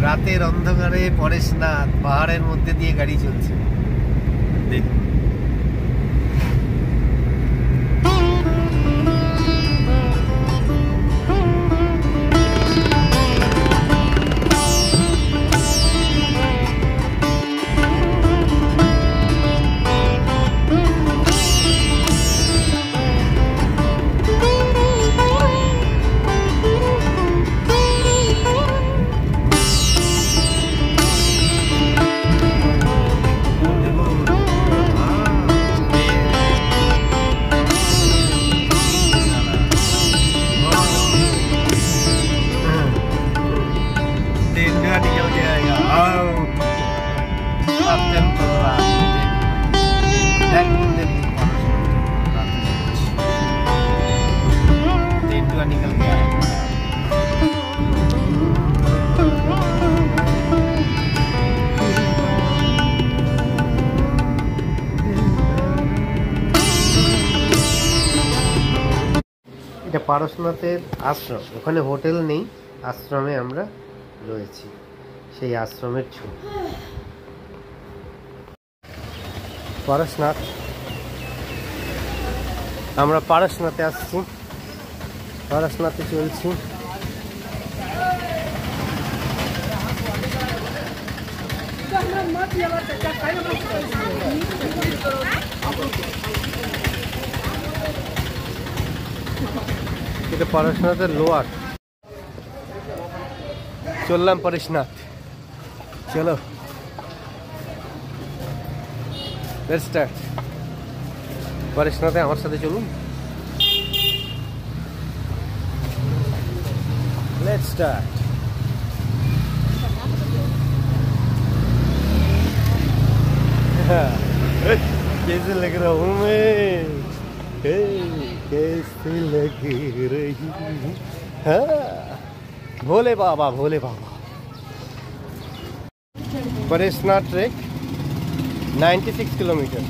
রাতের অন্ধকারে পরেশনাথ পাহাড়ের মধ্যে দিয়ে গাড়ি চলছে। দেখুন निकल गया है। এটা পারশনাথের আশ্রম, ওখানে হোটেল নেই, আশ্রমে আমরা রয়েছি, সেই আশ্রমের ছবি। পারশনাথ, আমরা পারশনাথে আসছি, পারশনাথে চলছি। এটা পারশনাথের লোয়ার, চললাম পারশনাথ, চলো লেটস স্টার্ট। পারশনাথে আমার সাথে চলুন, लेट्स स्टार्ट। कैसे लग रहा हूँ मैं, कैसे लग रही हूँ। भोले बाबा, भोले बाबा। Parasnath trek 96 kilometre.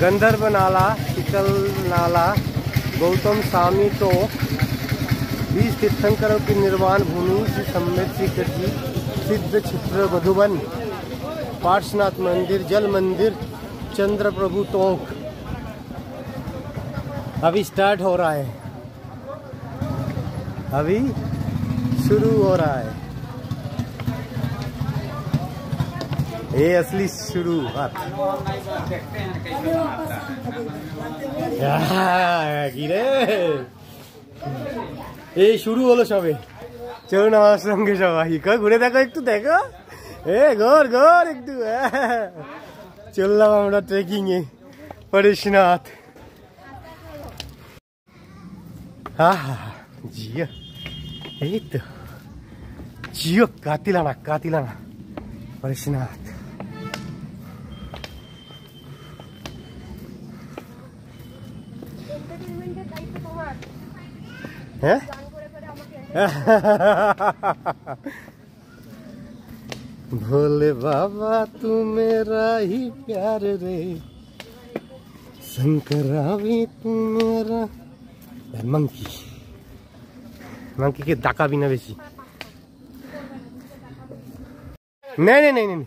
गंधर्व नाला, शीतल नाला, गौतम स्वामी तो 20 तीर्थंकरों की निर्वाण भूमि से सम्मिलित श्रीकृति सिद्ध क्षेत्र मधुबन, पार्श्वनाथ मंदिर, जल मंदिर, चंद्र प्रभु टोंक। अभी स्टार्ट हो रहा है, अभी शुरू हो रहा है, ये असली शुरुआत। এই শুরু হলো সবে, চলুন আমার সঙ্গে সবাই ঘুরে দেখো, একটু দেখো, ঘর ঘর একটু। চললাম আমরা ট্রেকিং এ পারশনাথ। জিও, এই তো জিও, কাতিলানা কাতিলানা পারশনাথ। হ্যাঁ भोले बाबा तू मेरा ही प्यार रे, शंकरा भी तू मेरा। मंकी मंकी के डाका भी ना बेसी। नहीं नहीं नहीं नहीं,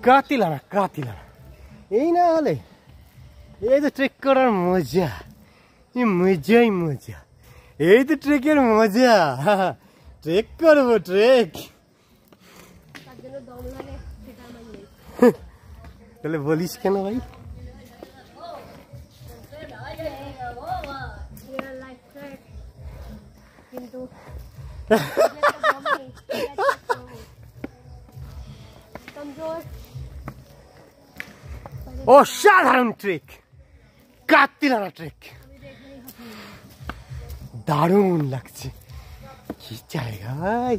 কাতিলানা কাতিলানা। এই না হলে এই তো ট্রেক করার মজা, এই মজাই মজা, এই তো ট্রেকের মজা। ট্রেক করবো, ট্রেক। তাহলে বলিস কেন ভাই? অসাধারণ ট্রেক, কাতিলানা ট্রেক, দারুণ লাগছে। কি জায়গা ভাই!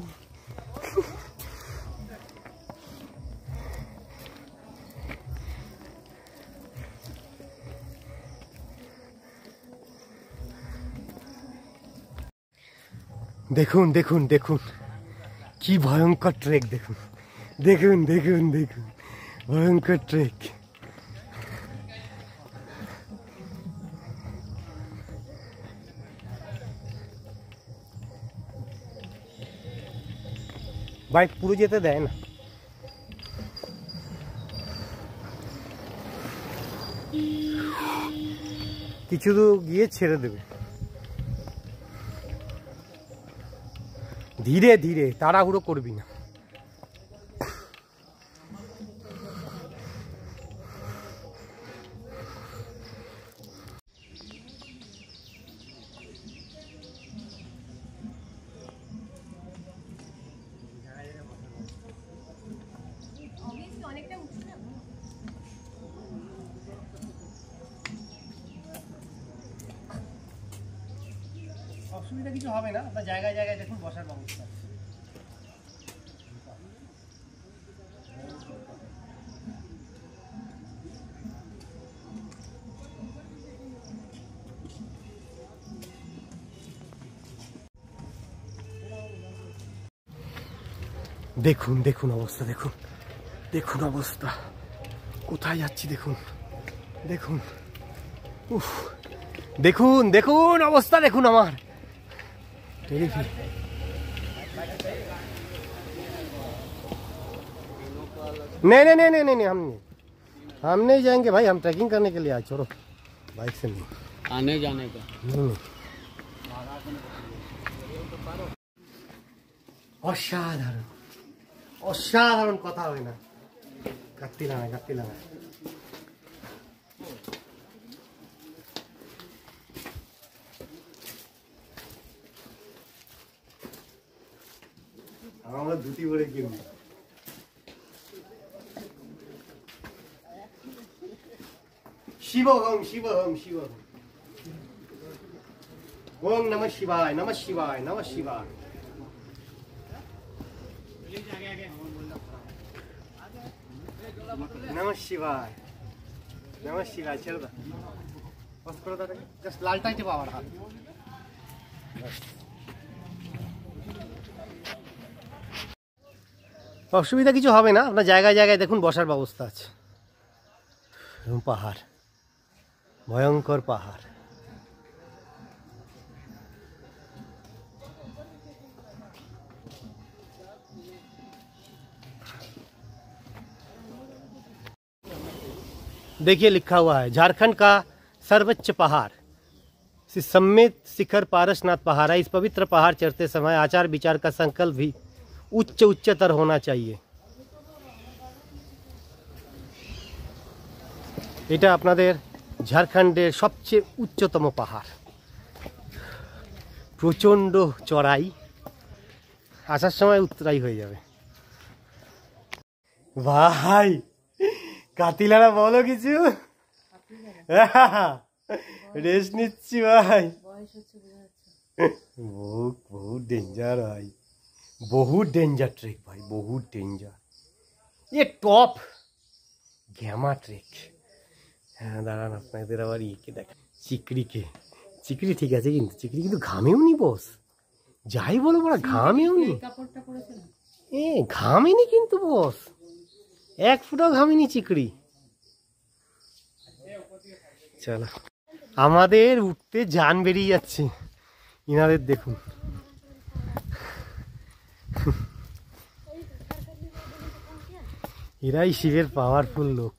দেখুন দেখুন দেখুন কি ভয়ঙ্কর ট্রেক! দেখুন দেখুন দেখুন দেখুন ভয়ঙ্কর ট্রেক। বাইক পুরো যেতে দেয় না। কিছু দূর গিয়ে ছেড়ে দেবে। ধীরে ধীরে, তাড়াহুড়ো করবি না। অসুবিধা কিছু হবে না, আপনার জায়গায় জায়গায় দেখুন বসার ব্যবস্থা। দেখুন দেখুন অবস্থা, দেখুন দেখুন অবস্থা, কোথায় যাচ্ছি দেখুন দেখুন। উফ, দেখুন দেখুন অবস্থা, দেখুন আমার। नहीं नहीं नहीं नहीं नहीं हम नहीं जाएंगे भाई, हम ट्रैकिंग करने के लिए आए। छोड़ो, बाइक से नहीं, आने जाने का नहीं। অসাধারণ অসাধারণ কথা হয় না। কাটতি লাগা কাটতি লাগা। আমরা ধুতি পরে কেউ शिवोहम शिवोहम शिवोहम ओम नमः शिवाय नमः शिवाय नमः शिवाय। नमः शिवाय नमः शिवाय। चल बस करो दादा, जस्ट लालटा टिपा आवर हाथ। অসুবিধা কিছু হবে না, আপনার জায়গায় জায়গায় দেখুন বসার ব্যবস্থা আছে। পাহাড়, ভয়ঙ্কর পাহাড়। देखिए लिखा हुआ है झारखंड का सर्वोच्च पहाड़ श्री सम्मेत शिखर पारसनाथ पहाड़ है। इस पवित्र पहाड़ चढ़ते समय आचार विचार का संकल्प भी उच्चतर होना चाहिए। এটা আপনাদের ঝাড়খণ্ডের সবচেয়ে উচ্চতম পাহাড়, প্রচণ্ড চড়াই, আসার সময় উতরাই হয়ে যাবে। ভাই কাতিলারা বলো কিছু, রেস্ট নিচ্ছি ভাই। বহুত ডেঞ্জার ভাই, বহুত ডেঞ্জার ট্রেক ভাই, বহুত ডেঞ্জার। এ টপ গ্যামা ট্রেক। হ্যাঁ দাঁড়ান, আপনাদের আবার ইয়েকে দেখা, চিকড়িকে। চিকড়ি ঠিক আছে, কিন্তু চিকড়ি কিন্তু ঘামেও নি বস, যাই বলো বড় ঘামেও নি। এ ঘামেনি কিন্তু বস, এক ফুটাও ঘামেনি চিকড়ি। চলো, আমাদের উঠতে জান বেরিয়ে যাচ্ছে। ইনাদের দেখুন, এরাই শিবের পাওয়ারফুল লোক।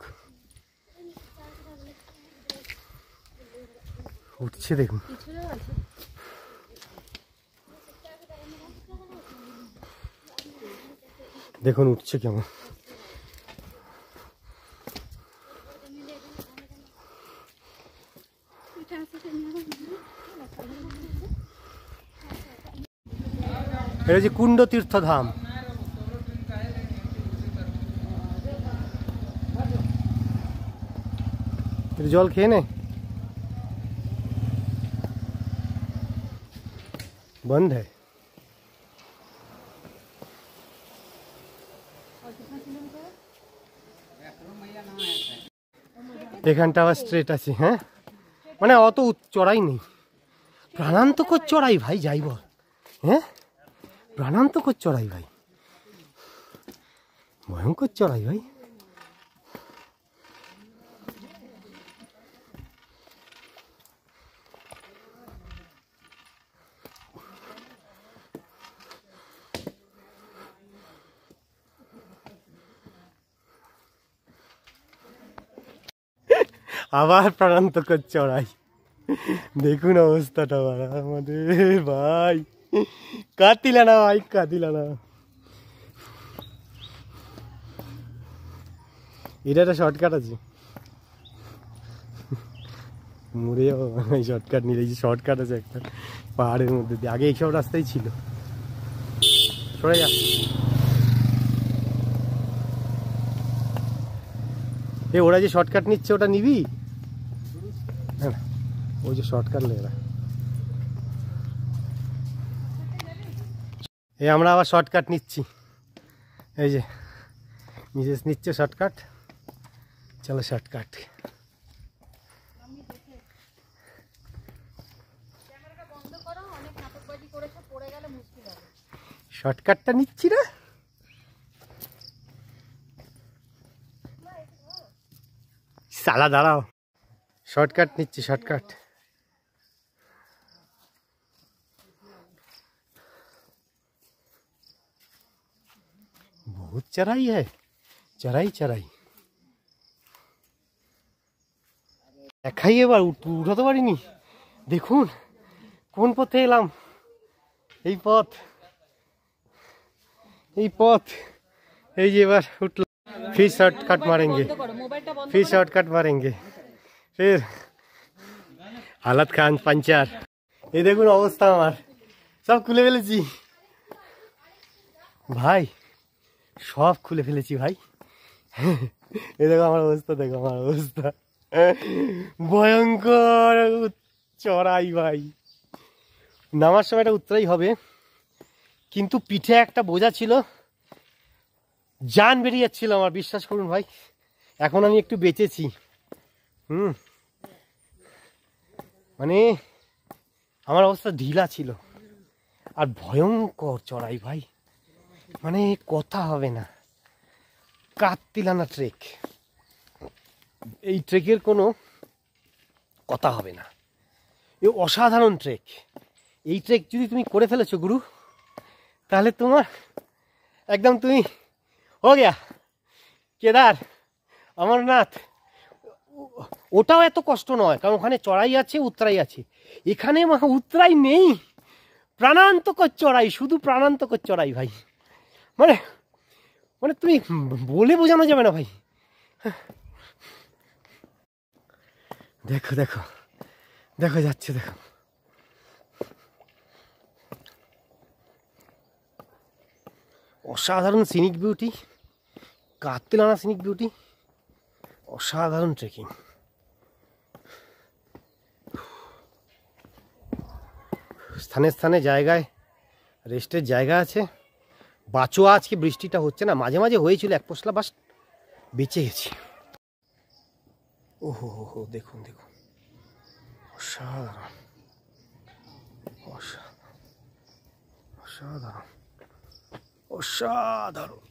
উঠছে দেখুন, দেখুন উঠছে কেমন। এটা যে কুণ্ড তীর্থধাম। জল খেয়ে নে। बंद है। এখানটা আবার স্ট্রেট আছে। হ্যাঁ মানে অত চড়াই নেই, প্রাণান্তকর চড়াই ভাই, যাই বল। হ্যাঁ প্রাণান্তকর চড়াই ভাই, ভয়ঙ্কর চড়াই ভাই। আবার প্রাণান্তকর চড়াই, দেখুন অবস্থাটা আমাদের ভাই, কাতিলা না ভাই, কাতিলা না। এটা একটা শর্টকাট আছে, মরে যাবো শর্টকাট নিলে। এই যে শর্টকাট আছে একটা পাহাড়ের মধ্যে দিয়ে, আগে এইসব রাস্তাই ছিল। সরে যা এ, ওরা যে শর্টকাট নিচ্ছে ওটা নিবি? হ্যাঁ ওই যে শর্টকাট লেগা, এই আমরা আবার শর্টকাট নিচ্ছি। এই যে মিসেস নিচ্ছে শর্টকাট, চলো শর্টকাট। শর্টকাটটা নিচ্ছি না, সালা দাঁড়াও, শর্টকাট নিচ্ছি শর্টকাট। बहुत चढ़ाई है, चढ़ाई चढ़ाई দেখাই। এবার উঠাতে পারিনি, দেখুন কোন পথে এলাম। এই পথ, এই পথ, এই যে এবার উঠলাম। फिर शॉर्टकट मारेंगे, फिर शॉर्टकट मारेंगे, फिर हालत खान पंचर। এই দেখুন অবস্থা আমার, সব খুলে ফেলেছি ভাই, সব খুলে ফেলেছি ভাই। এই দেখো আমার অবস্থা, দেখো আমার অবস্থা, ভয়ঙ্কর চড়াই ভাই। নামার সময় এটা উতরাই হবে, কিন্তু পিঠে একটা বোঝা ছিল, জান বেরিয়ে যাচ্ছিল আমার, বিশ্বাস করুন ভাই। এখন আমি একটু বেঁচেছি। মানে আমার অবস্থা ঢিলা ছিল, আর ভয়ঙ্কর চড়াই ভাই, মানে কথা হবে না। কাত্তিলানা ট্রেক, এই ট্রেকের কোনো কথা হবে না, এই অসাধারণ ট্রেক। এই ট্রেক যদি তুমি করে ফেলেছো গুরু, তাহলে তোমার একদম তুমি হো গিয়া কেদার অমরনাথ। ওটাও এত কষ্ট নয়, কারণ ওখানে চড়াই আছে উতরাই আছে, এখানে উতরাই নেই, প্রাণান্তকর চড়াই, শুধু প্রাণান্তকর চড়াই ভাই। মানে মানে তুমি বলে বোঝানো যাবে না ভাই। দেখো দেখো দেখো যাচ্ছে, দেখো অসাধারণ সিনিক বিউটি, কাত্তিলানা সিনিক বিউটি, অসাধারণ ট্রেকিং। স্থানে স্থানে জায়গায় রেস্টের জায়গা আছে। বাঁচোয়া, আজকে বৃষ্টিটা হচ্ছে না, মাঝে মাঝে হয়েছিল এক পশলা, বাস বেঁচে গেছি। ওহো হো হো, দেখুন দেখুন, অসাধারণ অসাধারণ অসাধারণ।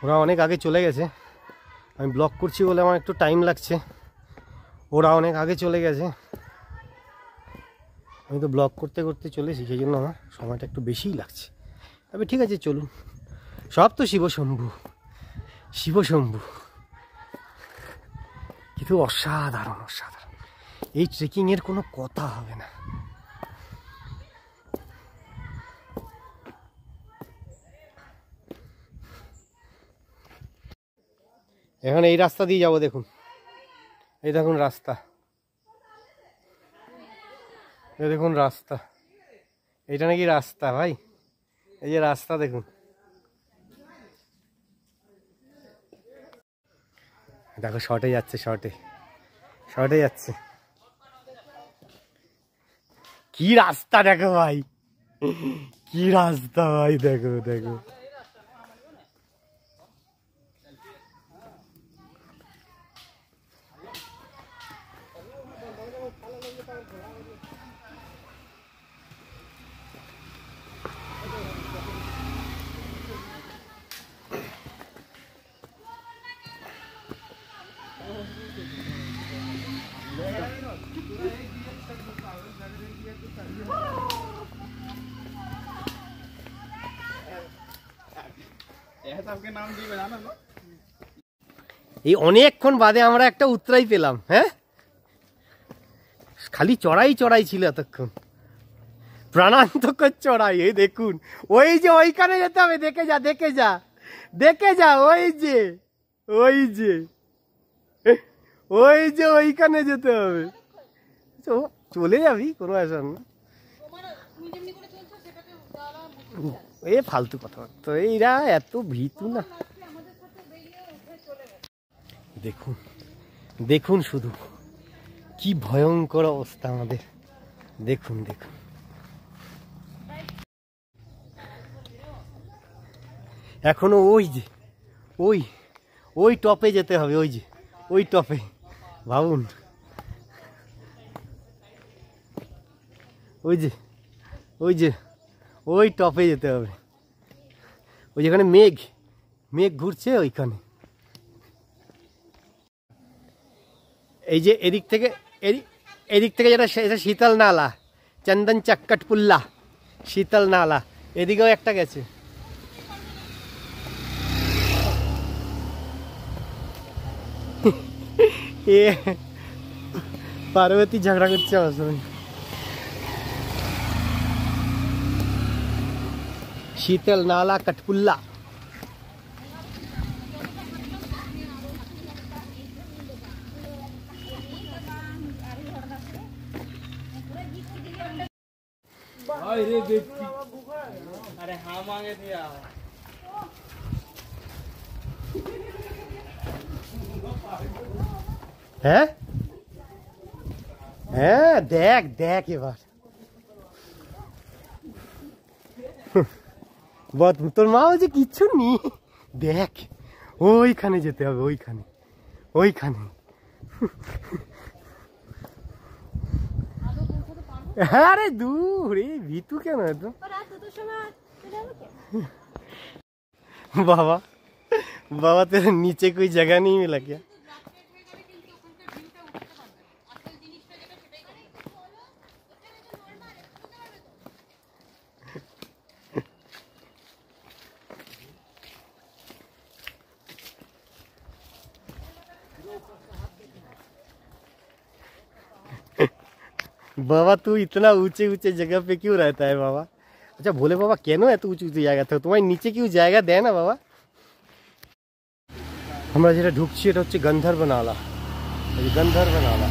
ওরা অনেক আগে চলে গেছে, আমি ব্লগ করছি বলে আমার একটু টাইম লাগছে। ওরা অনেক আগে চলে গেছে, আমি তো ব্লগ করতে করতে চলেছি, সেই জন্য আমার সময়টা একটু বেশিই লাগছে। তবে ঠিক আছে, চলুন, সব তো শিবশম্ভু, শিবশম্ভু, কিন্তু অসাধারণ অসাধারণ। এই ট্রেকিংয়ের কোনো কথা হবে না। এখন এই রাস্তা দিয়ে যাবো, দেখুন এই দেখুন রাস্তা, এই দেখুন রাস্তা, এটা নাকি রাস্তা ভাই, এই যে রাস্তা দেখুন, দেখো শর্টে যাচ্ছে, শর্টে যাচ্ছে। কি রাস্তা দেখো ভাই, কি রাস্তা ভাই, দেখো দেখো। এই অনেকক্ষণ বাদে আমরা একটা উতরাই পেলাম। হ্যাঁ, খালি চড়াই ছিল এতক্ষণ, প্রাণান্তকর চড়াই। এই দেখুন, ওই যে ওইখানে যেতে হবে, দেখে যা, ওই যে ওইখানে যেতে হবে। চলে যাবি, কোনো ব্যাপার না। এ ফালতু কথা, তো এইরা এত ভীতু না। দেখুন শুধু কি ভয়ঙ্কর অবস্থা আমাদের। দেখুন এখনো ওই টপে যেতে হবে, ওই টপে। ভাবুন, ওই টপে যেতে হবে, ওই যেখানে মেঘ ঘুরছে ওইখানে। এই যে এদিক থেকে যেটা শীতল নালা, চন্দন চক্কটপুল্লা শীতল নালা, এদিকেও একটা গেছে। এ পার্বতী ঝগড়া করছে আমার সঙ্গে। শীতল নালা কটপুল্লা। अरे हाँ मांगे दिया। হ্যাঁ হ্যাঁ, দেখ এবার তোর মা বলছে কিচ্ছু নি। দেখ, ওইখানে যেতে হবে, ওইখানে। আরে দূর, এই ভিতু কেন এত? बाबा तेरे नीचे कोई जगह नहीं मिला क्या? बाबा तू इतना ऊंचे ऊंचे जगह पे क्यों रहता है बाबा? अच्छा भोले बाबा केनो এত উঁচু উঁচু জায়গা তো তোমার নিচে কেউ জায়গা দেয় না বাবা? আমরা যেটা ঢুকছি এটা হচ্ছে গন্ধর্ব নালা। এই গন্ধর্ব নালা,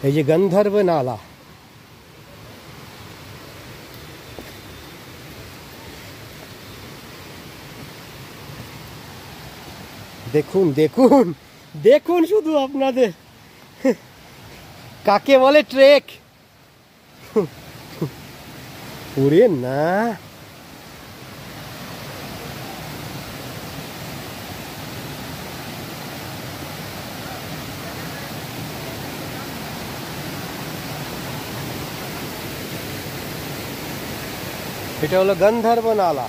এই যে গন্ধর্ব নালা। দেখুন শুধু আপনাদের কাকে বলে ট্রেক। ওরে না, এটা হলো গন্ধর্ব নালা।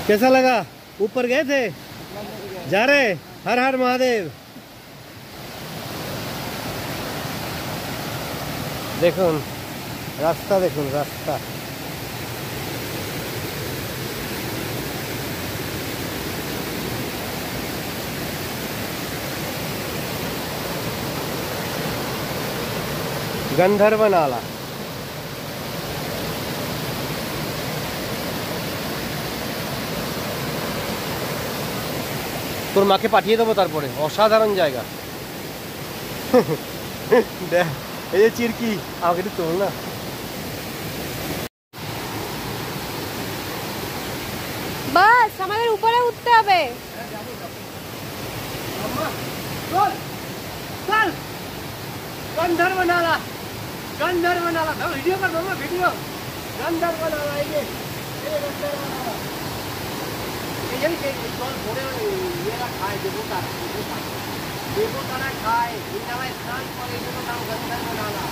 कैसा लगा? ऊपर गए थे, जा रहे? हर हर महादेव। দেখুন রাস্তা, দেখুন রাস্তা। गंधर्व नाला। তোর মাকে পাঠিয়ে দেবো তারপরে। অসাধারণ জায়গা। দেখ এই যে চিরকি, আমাকে একটু তোল না। বাস আমাদের উপরে উঠতে হবে। गंधर्व नाला, गंधर्व नाला वीडियो कर दो ना, वीडियो गंधर्व नाला ये गंधर्व नाला ये कौन थोड़े ये खाए देखो तारा खाए इन नाला स्नान करे देखो नाम गंधर्व नाला।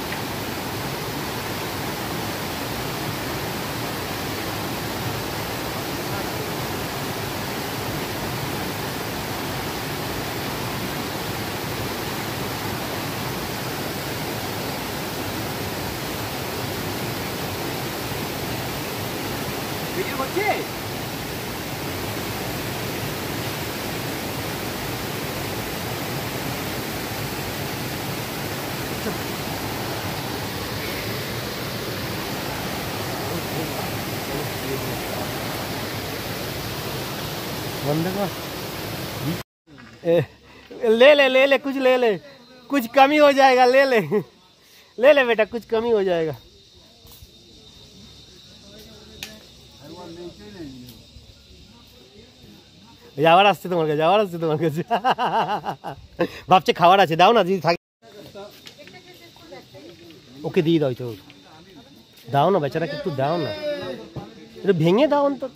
वीडियो बच्चे ले ले कुछ ले ले, कुछ कमी हो जाएगा, ले ले ले ले बेटा, कुछ कमी हो जाएगा। যাওয়ার আসছে তোমার কাছে, যাওয়ার আসছে তোমার কাছে, ভাবছে খাবার আছে, দাও না যদি থাকে। ওকে দিয়ে দাও, চল দাও না বেচারাকে, একটু দাও না, একটু ভেঙে দাও অন্তত।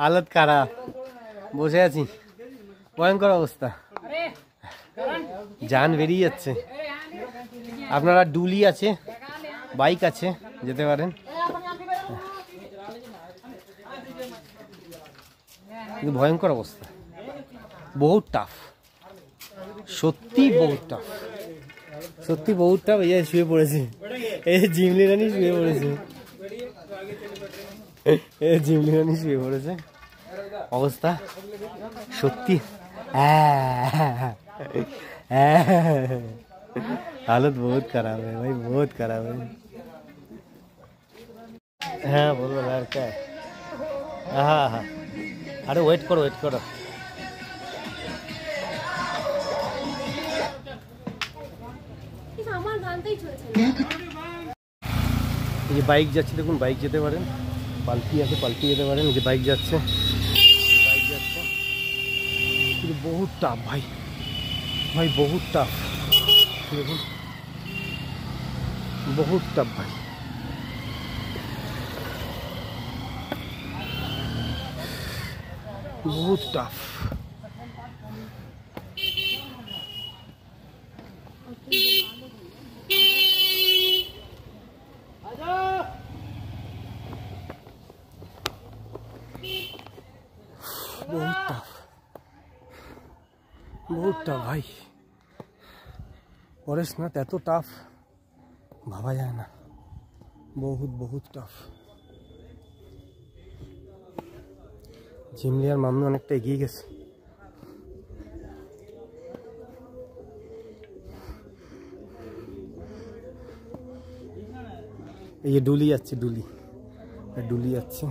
হালত খারাপ, বসে আছি, ভয়ঙ্কর অবস্থা, জান বেরিয়ে যাচ্ছে। আপনারা ডুলি আছে, বাইক আছে, যেতে পারেন, কিন্তু ভয়ঙ্কর অবস্থা, বহুত টাফ, সত্যি বহুত টাফ, সত্যি বহুত টাফ। এই শুয়ে পড়েছে, এই জিমলি রানি শুয়ে পড়েছে, এই জিমলি রানি শুয়ে পড়েছে, অবস্থা সত্যি हालत बहुत खराब है भाई, बहुत खराब है। हाँ बोलो यार क्या है? हाँ हाँ अरे वेट करो, वेट करो। ये বাইক যাচ্ছে দেখুন, বাইক যেতে পারেন, পালকি আছে, পালকি যেতে পারেন, যে বাইক যাচ্ছে, বাইক যাচ্ছে, কিন্তু বহুত টাফ ভাই, ভাই বহুত টাফ দেখুন, বহুত টাফ ভাই, বহুত টাফ। बहुत टफ, बहुत टफ भाई, পরেশনাথ এত টাফ ভাবা যায় না, বহুত বহুত টাফ। জিমলি আর মাম্মি অনেকটা এগিয়ে গেছে। এই যে ডুলি যাচ্ছে, ডুলি, ডুলি যাচ্ছে,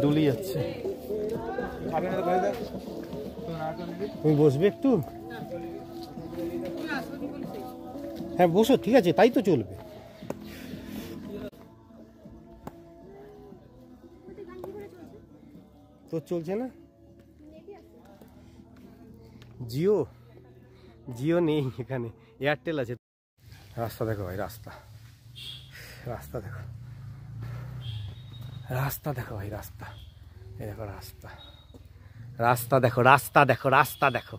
ডুলি যাচ্ছে। তুমি বসবে একটু? হ্যাঁ বসো, ঠিক আছে, তাই তো চলবে। তো চলছে না, জিও, জিও নেই এখানে, এয়ারটেল আছে। রাস্তা দেখো ভাই, রাস্তা, রাস্তা দেখো, রাস্তা দেখো ভাই, রাস্তা, এই দেখো রাস্তা, রাস্তা দেখো, রাস্তা দেখো, রাস্তা দেখো।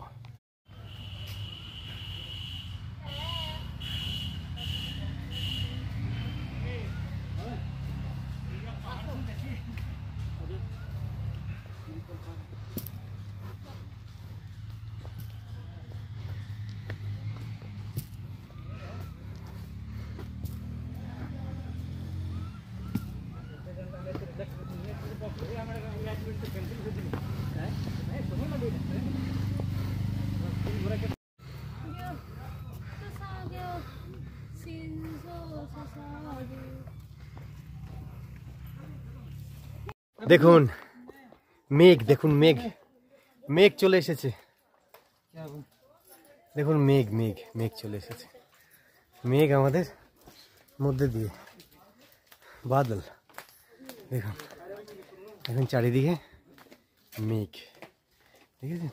দেখুন মেঘ, দেখুন মেঘ, মেঘ চলে এসেছে। দেখুন মেঘ, মেঘ, মেঘ চলে এসেছে। মেঘ আমাদের মধ্যে দিয়ে বাদল। দেখুন এখন চারিদিকে মেঘ, দেখেছেন?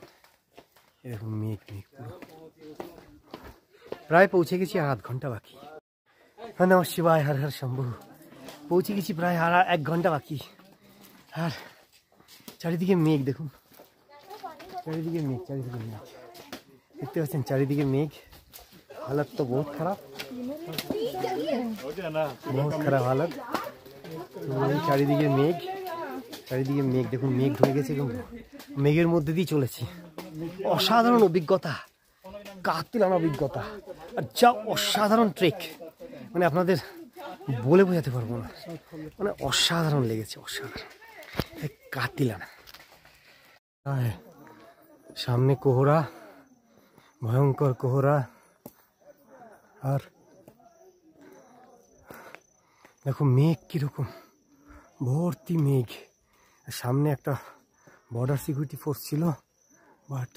এরকম মেঘ, মেঘ পুরো। প্রায় পৌঁছে গেছি, আর আধ ঘন্টা বাকি। হ্যাঁ নমঃ শিবায়, হর হর শম্ভু। পৌঁছে গেছি প্রায়, আর 1 ঘন্টা বাকি। আর চারিদিকে মেঘ দেখুন, চারিদিকে মেঘ, চারিদিকে মেঘ দেখতে পাচ্ছেন, চারিদিকে মেঘ। হালত তো বহুত খারাপ, বহুত খারাপ হালত। চারিদিকে মেঘ, চারিদিকে মেঘ দেখুন, মেঘ ঢুকে গেছে এবং মেঘের মধ্যে দিয়ে চলেছি। অসাধারণ অভিজ্ঞতা, কাতিলানা অভিজ্ঞতা, আর যা অসাধারণ ট্রেক, মানে আপনাদের বলে বোঝাতে পারবো না, মানে অসাধারণ লেগেছে, অসাধারণ। কাতিলানা, সামনে কোহরা, ভয়ঙ্কর কোহরা। আর দেখো মেঘ কিরকম, ভর্তি মেঘ। সামনে একটা বর্ডার সিকিউরিটি ফোর্স ছিল, বাট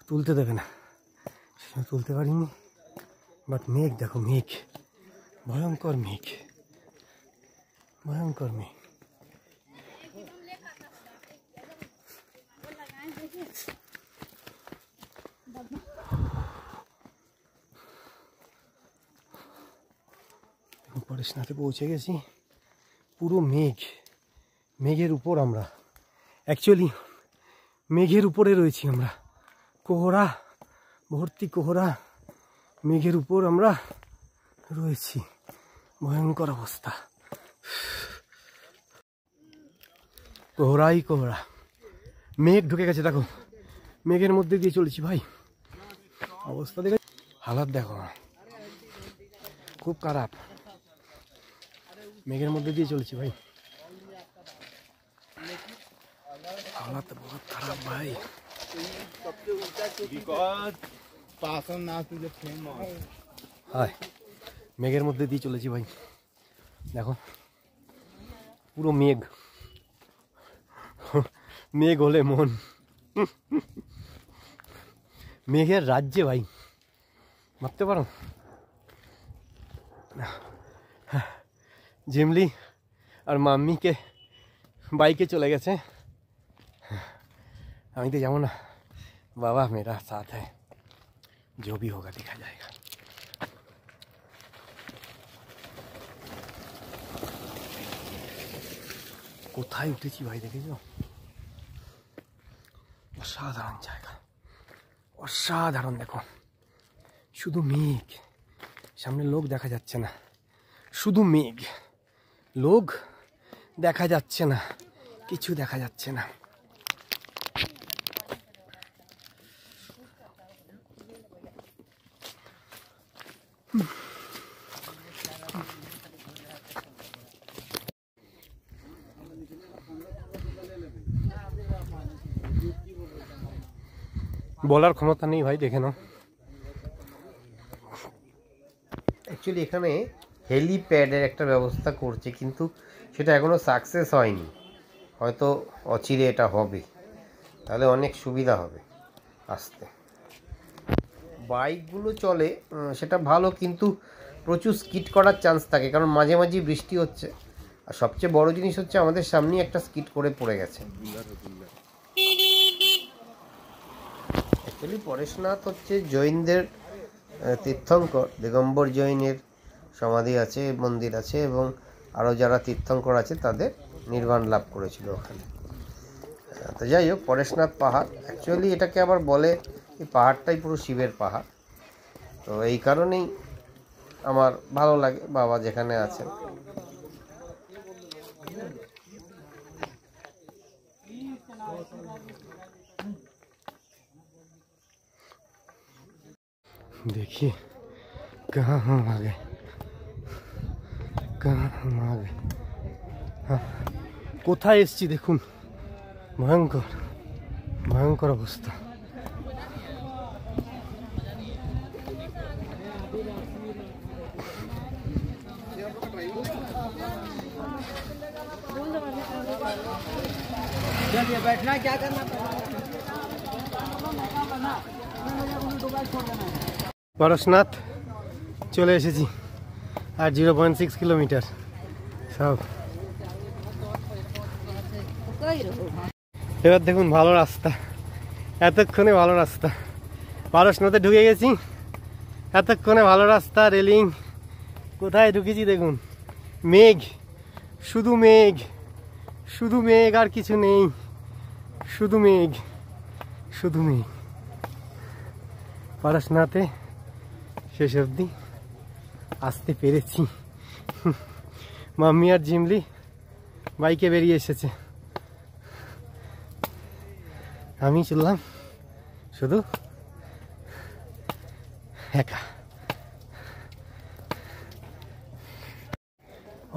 তুলতে দেবে না, তুলতে পারিনি। বাট মেঘ দেখো, মেঘ, ভয়ঙ্কর মেঘ, ভয়ঙ্কর মেঘ। পরেশনাথে পৌঁছে গেছি, পুরো মেঘ, মেঘের উপর আমরা, অ্যাকচুয়ালি মেঘের উপরে রয়েছি আমরা। কোহরা, ভর্তি কোহরা, মেঘের উপর আমরা রয়েছি, ভয়ঙ্কর অবস্থা। কোহরাই কোহরা, মেঘ ঢুকে গেছে দেখো, মেঘের মধ্যে দিয়ে চলেছি ভাই। অবস্থা দেখে হালাত দেখো, খুব খারাপ। মেঘের মধ্যে দিয়ে চলেছি ভাই, हालत बहुत खराब भाई। हाय मेघের মধ্যে দিয়ে চলেছি ভাই, দেখো পুরো মেঘ, মেঘ হলে মন, মেঘের রাজ্যে ভাই, ভাবতে পারো। জিমলি আর মাম্মিকে বাইকে চলে গেছে, আমি তো যাবো না, बाबा मेरा साथ है, जो भी होगा देखा जाएगा। কোথায় উঠেছি ভাই দেখেছো, অসাধারণ জায়গা, অসাধারণ। দেখো শুধু মেঘ, সামনে লোক দেখা যাচ্ছে না, শুধু মেঘ, লোক দেখা যাচ্ছে না, কিছু দেখা যাচ্ছে না। বলার ক্ষমতা নেই ভাই, দেখে নাও। অ্যাকচুয়ালি এখানে হেলিপ্যাডের একটা ব্যবস্থা করছে, কিন্তু সেটা এখনও সাকসেস হয়নি, হয়তো অচিরে এটা হবে, তাহলে অনেক সুবিধা হবে আসতে। বাইকগুলো চলে সেটা ভালো, কিন্তু প্রচুর স্কিড করার চান্স থাকে, কারণ মাঝে মাঝে বৃষ্টি হচ্ছে। আর সবচেয়ে বড় জিনিস হচ্ছে আমাদের সামনেই একটা স্কিড করে পড়ে গেছে। অ্যাকচুয়ালি পরেশনাথ হচ্ছে জৈনদের তীর্থঙ্কর, দিগম্বর জৈনের সমাধি আছে, মন্দির আছে, এবং আরও যারা তীর্থঙ্কর আছে তাদের নির্বাণ লাভ করেছিল ওখানে। তো যাই হোক, পরেশনাথ পাহাড় অ্যাকচুয়ালি এটাকে আবার বলে, এই পাহাড়টাই পুরো শিবের পাহাড়। তো এই কারণেই আমার ভালো লাগে বাবা যেখানে আছেন। देखिए कहाँ हम आ गए, कहाँ हम आ गए। हाँ কোথায় এসেছি দেখুন, ভয়ঙ্কর ভয়ঙ্কর অবস্থা। चलिए बैठना क्या करना পরশনাথ চলে এসেছি আর 0.6 কিলোমিটার সব। এবার দেখুন ভালো রাস্তা, এতক্ষণে ভালো রাস্তা। পরশনাথে ঢুকে গেছি, এতক্ষণে ভালো রাস্তা, রেলিং। কোথায় ঢুকেছি দেখুন, মেঘ, শুধু মেঘ, শুধু মেঘ, আর কিছু নেই, শুধু মেঘ, শুধু মেঘ। পরশনাথে শেষ অবধি আসতে পেরেছি। মাম্মি আর জিমলি বাইকে বেরিয়ে এসেছে, আমি চললাম শুধু একা।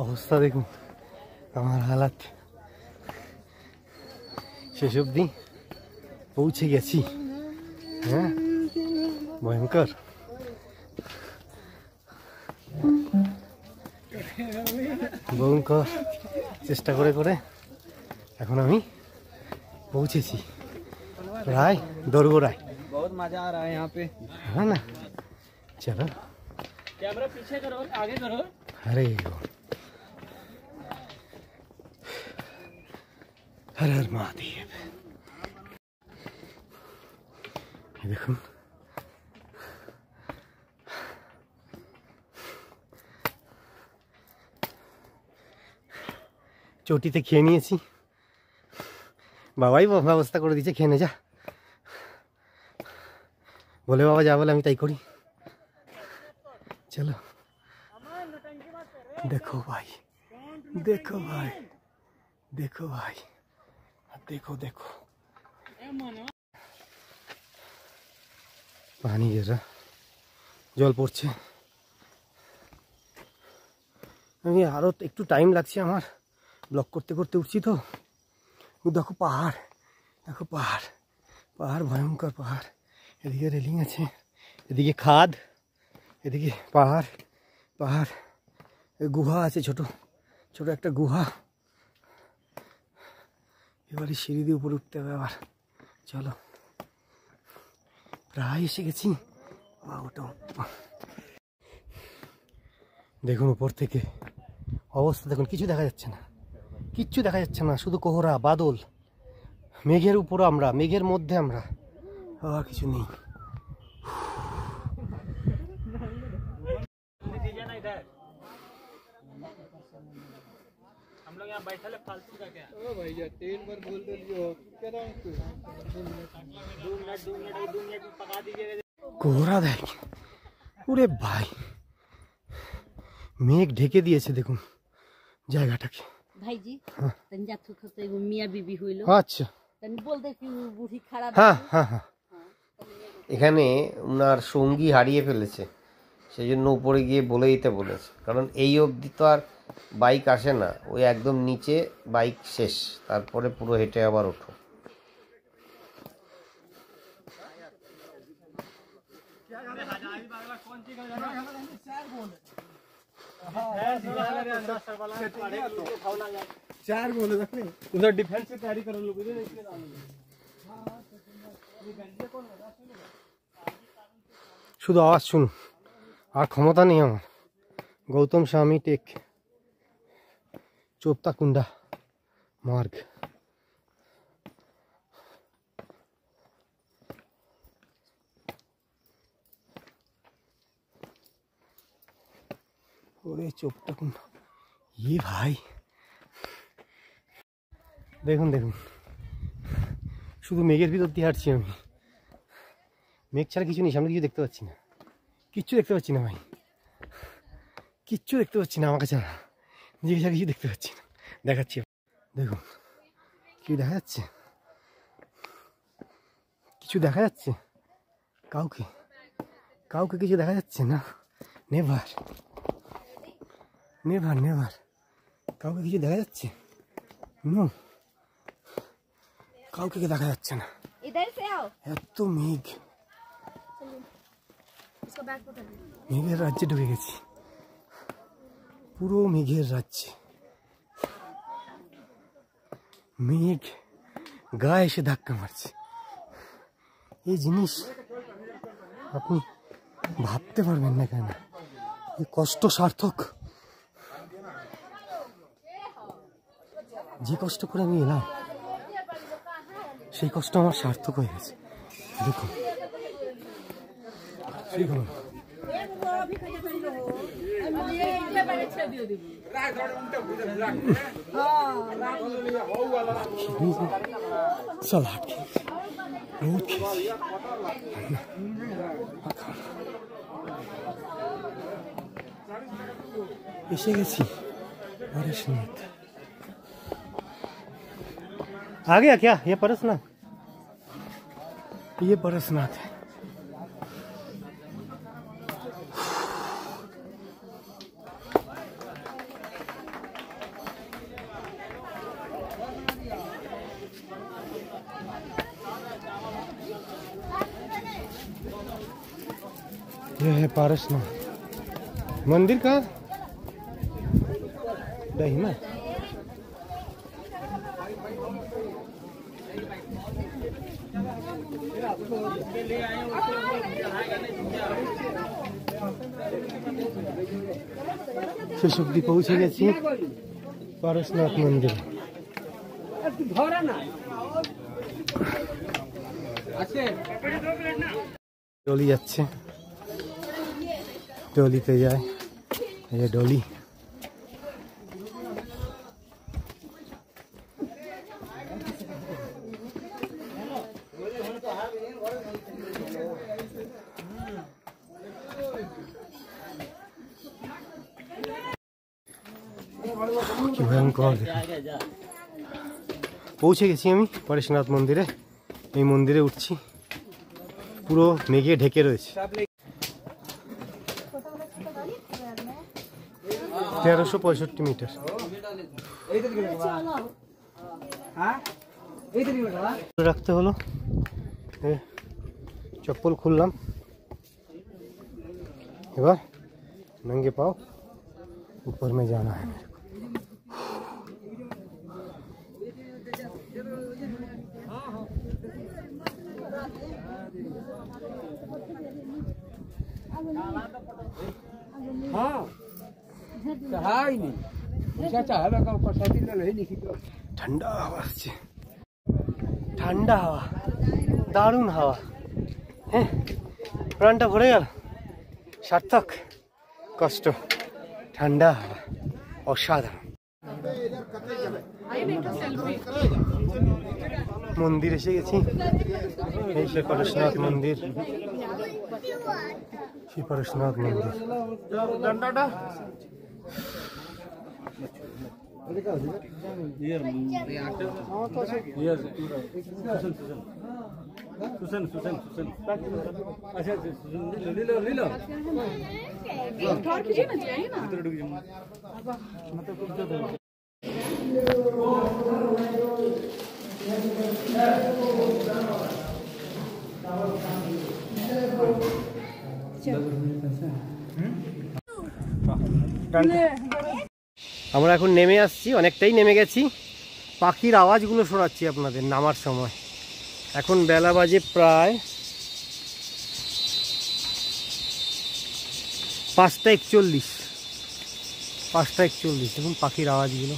অবস্থা দেখুন আমার হালাত। শেষ অবধি পৌঁছে গেছি। হ্যাঁ, ভয়ঙ্কর। ভয়ঙ্কর চেষ্টা করে করে এখন আমি পৌঁছেছি প্রায় দোরগোড়ায়। बहुत मजा आ रहा है यहाँ पे। है ना, चलो कैमरा पीछे करो, आगे करो। अरे हर हर महादेव। ये देखो চটিতে খেয়ে নিয়েছি, বাবাই ব্যবস্থা করে দিয়েছে খেয়ে নে যা বলে, বাবা যা বলে আমি তাই করি। চলো देखो भाई, देखो भाई, देखो भाई, देखो देखो पानी गिर रहा, জল পড়ছে। আমি আরো একটু টাইম লাগছে আমার, ব্লক করতে করতে উঠছি তো। দেখো পাহাড়, দেখো পাহাড়, পাহাড়, ভয়ঙ্কর পাহাড়। এদিকে রেলিং আছে, এদিকে খাদ, এদিকে পাহাড়, পাহাড়, গুহা আছে, ছোট ছোট একটা গুহা। এবারে সিঁড়ি দিয়ে উপরে উঠতে হবে আবার। চলো প্রায় এসে গেছি। দেখুন উপর থেকে অবস্থা দেখুন, কিছু দেখা যাচ্ছে না, কিচ্ছু দেখা যাচ্ছে না, শুধু কোহরা বাদল। মেঘের উপর আমরা, মেঘের মধ্যে আমরা, আর কিছু নেই। हम लोग यहाँ बैठे फालतू का क्या? ओ भैया तेल पर बोल दो, कह रहा हूँ 2 मिनट पका दीजिएगा। কোহরা দেখ, ওরে ভাই, মেঘ ঢেকে দিয়েছে দেখুন জায়গাটাকে। ভাইজি তঞ্জা থুকতে মিয়া বিবি হইলো। আচ্ছা, তন বলতে কি বুড়ি খারাপ। হ্যাঁ হ্যাঁ হ্যাঁ। এখানে উনার সঙ্গী হারিয়ে ফেলেছে, সেই জন্য উপরে গিয়ে বলে দিতে বলেছে, কারণ এই অবধি তো আর বাইক আসে না, ওই একদম নিচে বাইক শেষ, তারপরে পুরো হেঁটে আবার ওঠো। उधर डिफेंस की तैयारी करो लोग। শুধু আওয়াজ শুনুন, আর ক্ষমতা নেই আমার। গৌতম স্বামী টেক, চোপ্তা কুন্ডা মার্গ। ওরে চোপ্তা কুন্ডা, ই ভাই দেখুন দেখুন, শুধু মেঘের ভিতর দিয়ে হাঁটছি আমি। মেঘ ছাড়া কিছু নেই, সামনে কিছু দেখতে পাচ্ছি না, কিচ্ছু দেখতে পাচ্ছি না ভাই, কিচ্ছু দেখতে পাচ্ছি না আমাকে ছাড়া, নিজেকে ছাড়া কিছু দেখতে পাচ্ছি না। দেখাচ্ছি দেখুন, কি দেখা যাচ্ছে, কিছু দেখা যাচ্ছে, কাউকে কাউকে কিছু দেখা যাচ্ছে না। নেভার নেভার নেভার, কাউকে কিছু দেখা যাচ্ছে নো, কাউকে দেখা যাচ্ছে না। এত মেঘ, মেঘের রাজ্যে ঢুকে গেছি। পুরো মেঘের রাজ্যে। মেঘ গায়ে এসে ধাক্কা মারছে। এই জিনিস আপনি ভাবতে পারবেন না কেন, এই কষ্ট সার্থক। যে কষ্ট করে আমি এলাম সেই কষ্ট আমার সার্থক হয়ে গেছে। দেখুন सलाद रोज एसे गेছি पारसनाथ। आ गया क्या? ये पारसनाथ, ये पारसनाथ है। यह है पारसनाथ मंदिर। कहाँ? दहीना। শেষ অবধি পৌঁছে গেছি পারসনাথ মন্দির। डोली যাচ্ছে, डोलीতে যায়। ये डोली কি ভয়ঙ্কর। পৌঁছে গেছি আমি পারসনাথ মন্দিরে। এই মন্দিরে উঠছি, পুরো মেঘে ঢেকে রয়েছে। 1365 মিটার রাখতে হলো। चप्पल খুললাম, এবার नंगे पाँव ऊपर में जाना है मेरे को। ठंडा हवा, ठंडा हवा, दारुण हवा। হ্যাঁ, প্রাণটা ভরে গেল। সার্থক কষ্ট, ঠান্ডা হাওয়া, অসাধারণ। মন্দির এসে গেছি। এই সে পারসনাথ মন্দির, সেই পারসনাথ মন্দির। सुसन सुसन सुसन अच्छा ले लो ले लो थोड़ा कीजिए ना, जाइए ना इधर डूब जाओ मतलब कुछ तो আমরা এখন নেমে আসছি, অনেকটাই নেমে গেছি। পাখির আওয়াজগুলো শোনাচ্ছি আপনাদের নামার সময়। এখন বেলা বাজে প্রায় 5:41। 5:41 দেখুন পাখির আওয়াজগুলো।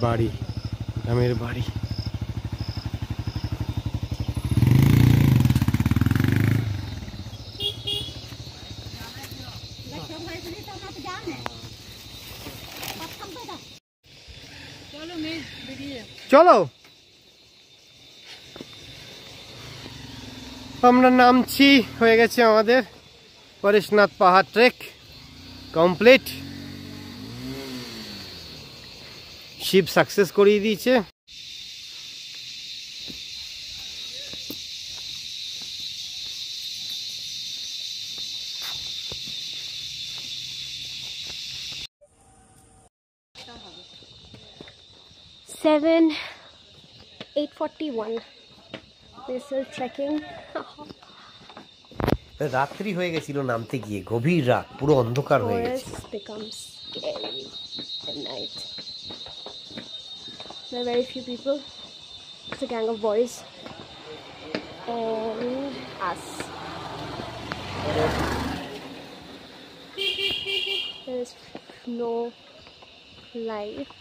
বাড়ি, গ্রামের বাড়ি। চলো আমরা নামছি, হয়ে গেছে আমাদের পরেশনাথ পাহাড় ট্রেক কমপ্লিট। শিব সাকসেস করিয়ে দিয়েছে। Seven, 8:41. We're still trekking. রাত্রি হয়ে গেছিল নামতে গিয়ে, গভীর রাত, পুরো অন্ধকার হয়ে গেছে। Forest becomes scary at night. There are very few people. It's a gang of boys and us. There's no light,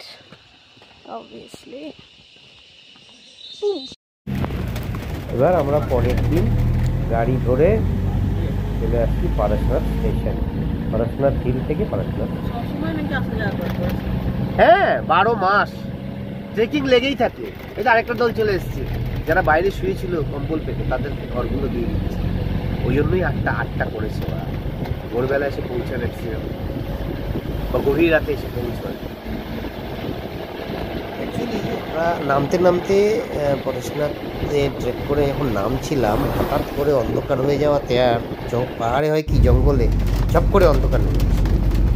obviously. এবার আমরা পরের দিন গাড়ি ধরে চলে আসছি পরেশনাথ স্টেশন, পরেশনাথ হিল থেকে পরেশনাথ। হ্যাঁ 12 মাস ট্রেকিং লেগেই থাকে। এই যে আরেকটা দল চলে এসছে, যারা বাইরে শুয়েছিল কম্বল পেতে তাদেরকে ঘরগুলো দিয়ে দিচ্ছে। ওই জন্যই আটটা করেছে ওরা, ভোরবেলা এসে পৌঁছানো বা গভীর রাতে এসে পৌঁছায়। অ্যাকচুয়ালি আমরা নামতে নামতে পরেশনাথে ট্রেক করে যখন নামছিলাম, হঠাৎ করে অন্ধকার হয়ে যাওয়াতে, আর পাহাড়ে হয় কি জঙ্গলে চপ করে অন্ধকার নেমে গেছে।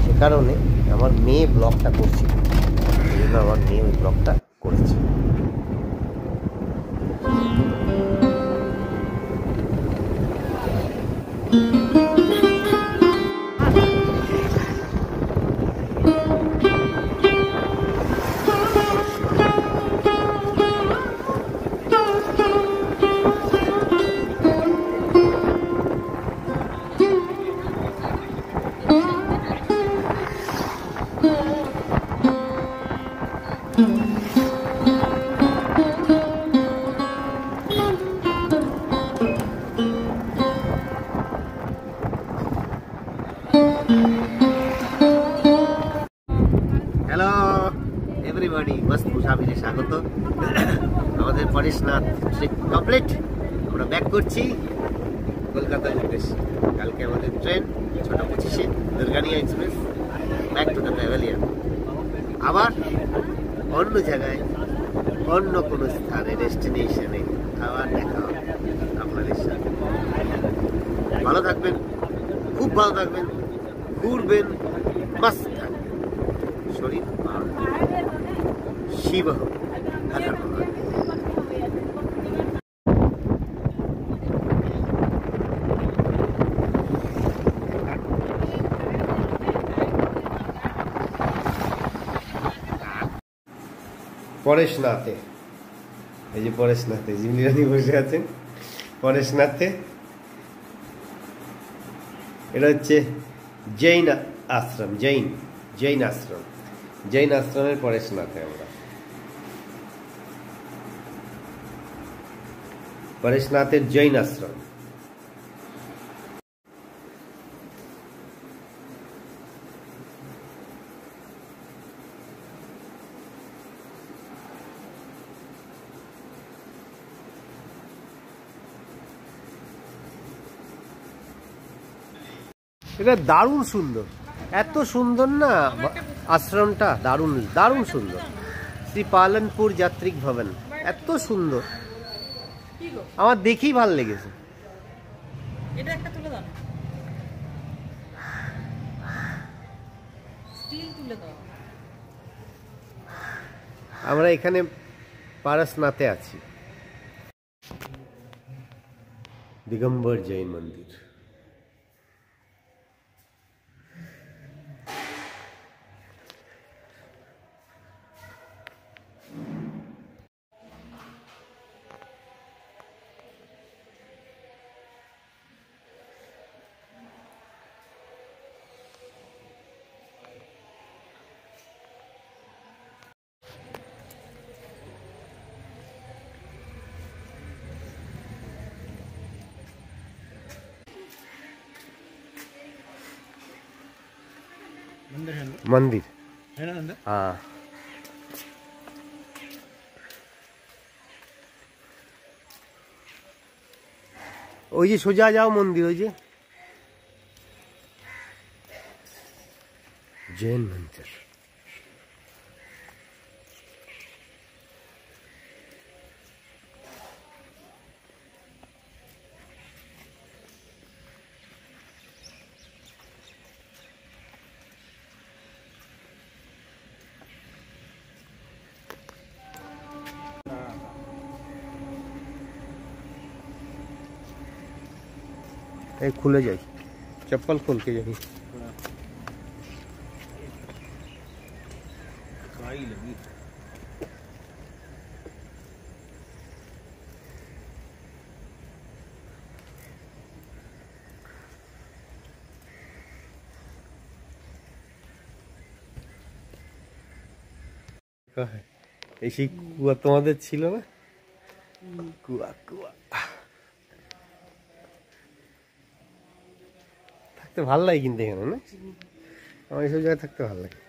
সে কারণে আমার মেয়ে ব্লগটা করছিল, সেই জন্য আমার মেয়ে ওই ব্লগটা করেছে। হ্যালো এভরিবডি, মস্ত মুসাফিরে স্বাগত। আমাদের পরেশনাথ ট্রিপ কমপ্লিট, আমরা ব্যাক করছি কলকাতার উদ্দেশ্যে। কালকে আমাদের ট্রেন 6:25-এ Durgiana express back to the pavilion. আবার অন্য জায়গায়, অন্য কোনো স্থানে, ডেস্টিনেশনে আবার দেখা হবে আপনাদের সাথে। ভালো থাকবেন, খুব ভালো থাকবেন, ঘুরবেন, মাস্ত থাকবেন, শরীর শিব পরেশনাথে। এই যে পরেশনাথে জিমলিরানি বসে আছেন পরেশনাথে। এটা হচ্ছে জৈন আশ্রম, জৈন আশ্রম, জৈন আশ্রমের পরেশনাথে আমরা। পরেশনাথের জৈন আশ্রম। এটা দারুণ সুন্দর, এত সুন্দর না আশ্রমটা, দারুণ দারুণ সুন্দর। শ্রী পালনপুর যাত্রিক ভবন, এত সুন্দর, আমার দেখেই ভালো লেগেছে। এটা একটা তুলে দাও, স্টিল তুলে দাও। আমরা এখানে পারসনাথে আছি, দিগম্বর জৈন মন্দির। मंदिर है ना अंदर। हाँ ওই যে সোজা যাও মন্দির ওই যে जैन मंदिर। खुले जाए चप्पल खोल के जाए ऐसी कुआ তোমাদের ছিল না কুয়া কুয়া থাকতে ভালো লাগে কিন্তু এখানে না আমার এইসব জায়গায় থাকতে ভালো লাগে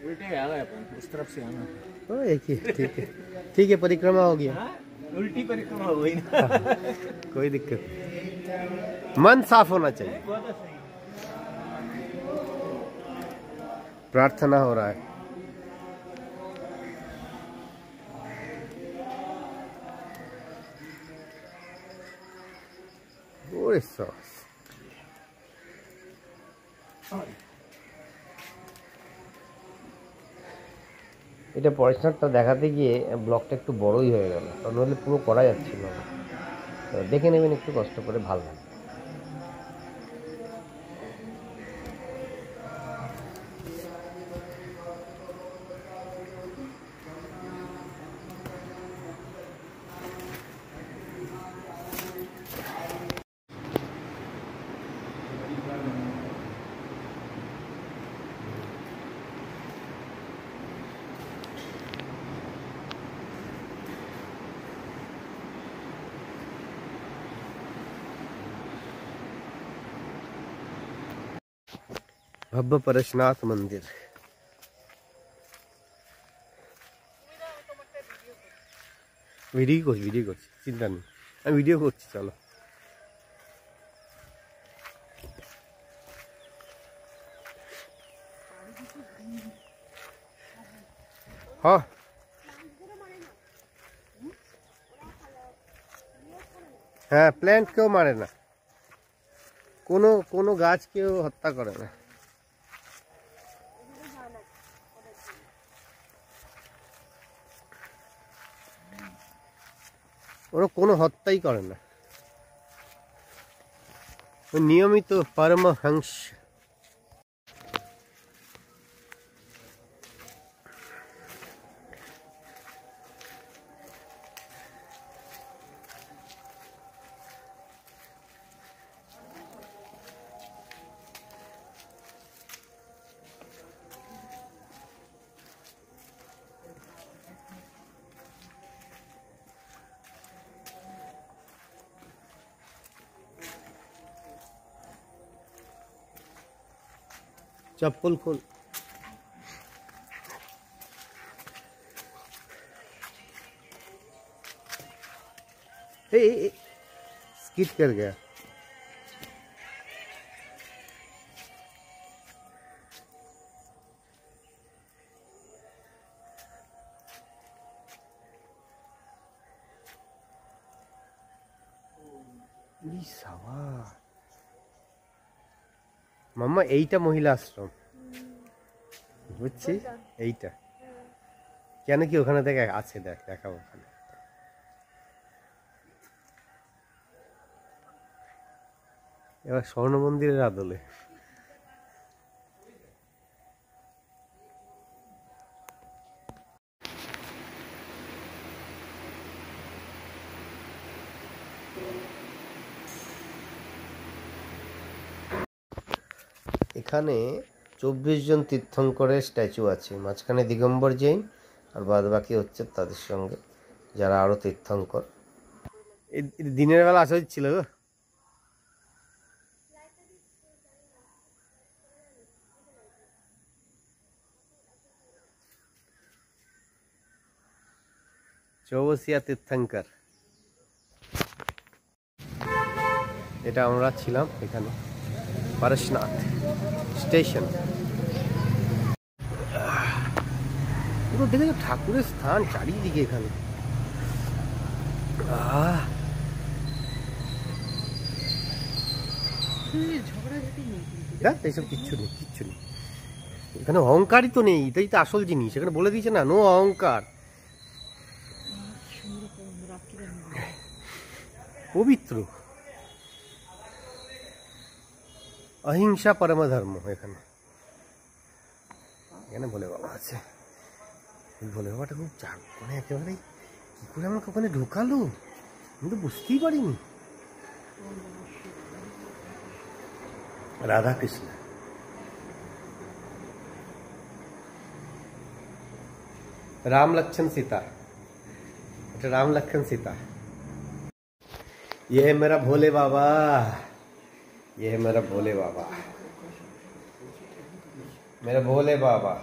उल्टे आ गए अपन उस तरफ से आना तो एक ही ठीक है परिक्रमा हो गया उल्टी परिक्रमा हो गई ना कोई दिक्कत नहीं मन साफ होना चाहिए प्रार्थना हो रहा है ओए सॉस এটা পড়াশোনাটা দেখাতে গিয়ে ব্লগটা একটু বড়ই হয়ে গেল নইলে পুরো করা যাচ্ছিল না তো দেখে নেবেন একটু কষ্ট করে ভালো লাগবে भव्य परेशनाथ मंदिर वीडियो कर चिंता नहीं वीडियो कर चलो हाँ हाँ प्लांट क्यों मारे ना कोनो कोनो गाछ के हत्या करे ना ওরা কোনো হত্যাই করে না নিয়মিত পরমহংস चप्पल खोल स्किट कर गया মাম্মা এইটা মহিলা আশ্রম বুঝছিস এইটা কেন কি ওখানে থেকে আছে দেখাবো ওখানে এবার স্বর্ণ মন্দিরের আদলে এখানে 24 জন তীর্থঙ্করের স্ট্যাচু আছে মাঝখানে দিগম্বর জৈন আর বাদ বাকি হচ্ছে তাদের সঙ্গে যারা আরো তীর্থঙ্কর দিনের বেলা আসা হচ্ছিল গো চৌবসিয়া তীর্থঙ্কর। এটা আমরা ছিলাম এখানে পারশনাথ স্টেশন। পুরো দেখে ঠাকুরের স্থান চারিদিকে এখানে। এইসব কিচ্ছু নেই, কিচ্ছু নেই এখানে। অহংকারই তো নেই, এটাই তো আসল জিনিস। এখানে বলে দিয়েছে না, নো অহংকার। পবিত্র, অহিংসা পরম ধর্ম। এখানে এখানে ভোলে বাবা আছে। ভোলে বাবাটা খুব চাপ, মানে একেবারে কি করে আমাকে ওখানে ঢোকালো আমি তো বুঝতেই পারিনি। राधा कृष्ण। राम लक्ष्मण सीता, राम लक्ष्मण सीता। ये है मेरा भोले बाबा, ये है मेरा भोले बाबा, मेरा भोले बाबा,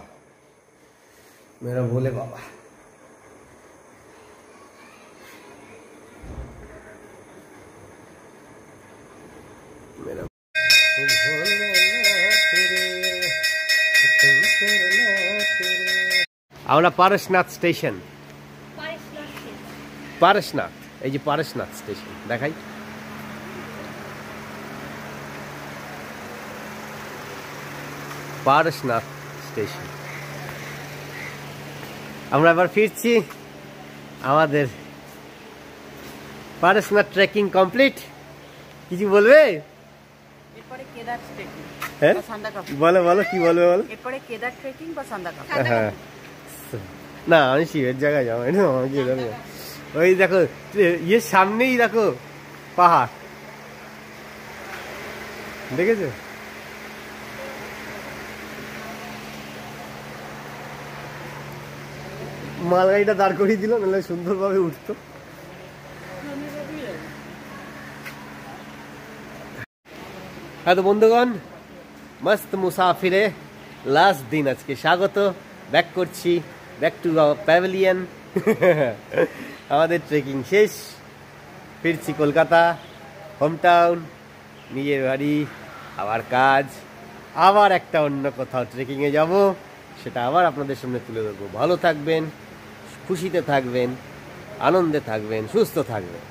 मेरा भोले बाबा। मेरा আমরা পারশনাথ স্টেশন, পারশনাথ, এই যে পারশনাথ স্টেশন দেখাই। পারশনাথ স্টেশন। আমরা এবার ফিরছি। আমাদের পারশনাথ ট্রেকিং কমপ্লিট। কিছু বলবে? এরপরে কেদার ট্রেকিং। হ্যাঁ বলো বলো, কি বলবে বলো। এরপরে কেদার ট্রেকিং বা সান্দাকফু। হ্যাঁ না, আমি শিবের জায়গায় যাবো, আমাকে যাবো। ওই দেখো ইয়ে সামনেই দেখো পাহাড়, দেখেছো? মালগাড়িটা দাঁড় করিয়ে দিল, নাহলে সুন্দরভাবে উঠতো। হ্যাঁ তো বন্ধুগণ, মস্ত মুসাফিরে লাস্ট দিন আজকে স্বাগত। ব্যাক করছি, ব্যাক টু আওয়ার প্যাভিলিয়ন। আমাদের ট্রেকিং শেষ, ফিরছি কলকাতা, হোম টাউন, নিজের বাড়ি, আবার কাজ, আবার একটা অন্য কোথাও ট্রেকিংয়ে যাব, সেটা আবার আপনাদের সামনে তুলে ধরবো। ভালো থাকবেন, খুশিতে থাকবেন, আনন্দে থাকবেন, সুস্থ থাকবেন।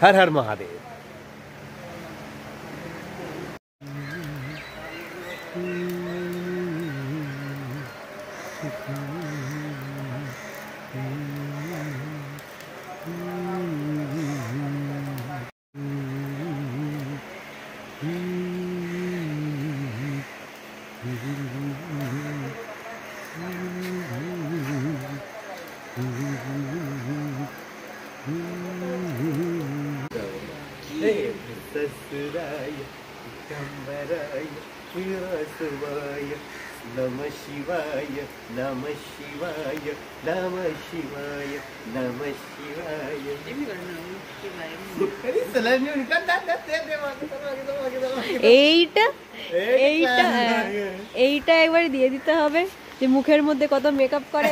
হর হর মহাদেব। नमः शिवाय, नमः शिवाय, नमः शिवाय, नमः शिवाय। এইটা এইটা এইটা একবার দিয়ে দিতে হবে যে মুখের মধ্যে কত মেকআপ করে।